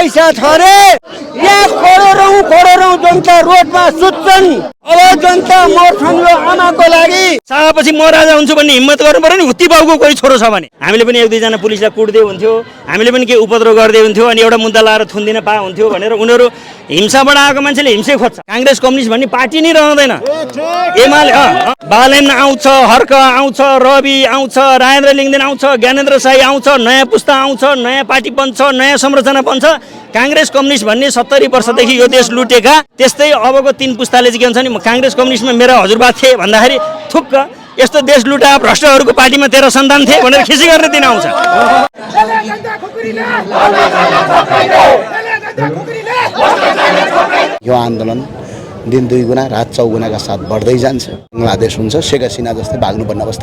पैसा छ रे यहाँ करोडौं जनता रोडमा सुत्छन् अब जनता मर्छन् यो आमाको लागि पछि म राजा हुन्छु भन्ने हिम्मत गर्नु पर्यो नि उति बाउको कोही छोरो छ भने हामीले पनि एक दुईजना पुलिसलाई कुट्दै हुन्थ्यो हामीले पनि केही उपद्रव गर्दै हुन्थ्यो अनि एउटा मुद्दा लाएर थुन्दिन पा हुन्थ्यो भनेर उनीहरू हिंसाबाट आएको मान्छेले हिंसै खोज्छ काङ्ग्रेस कम्युनिस्ट भन्ने पार्टी नै रहँदैन एमाले बालेन आउँछ हर्क आउँछ रवि आउँछ राजेन्द्र लिङ्गदेन आउँछ ज्ञानेन्द्र साई आउँछ नयाँ पुस्ता आउँछ नयाँ पार्टी बन्छ नयाँ संरचना बन्छ काङ्ग्रेस कम्युनिस्ट भन्ने 70 वर्षदेखि यो देश लुटेका त्यस्तै अबको 3 पुस्ताले चाहिँ के भन्छ नि काङ्ग्रेस कम्युनिस्टमा मेरा हजुरबा थिए भन्दाखेरि थुक्क यस्तो देश लुटा भ्रष्टहरूको पार्टीमा तेरो सन्तान थिए भनेर खिसी गर्ने दिन आउँछ यो आन्दोलन दिन 2 गुना रात 4 गुनाका साथ बढ्दै जान्छ बङ्गलादेश हुन्छ शेख हसिना जस्तै भाग्नुपर्ने अवस्था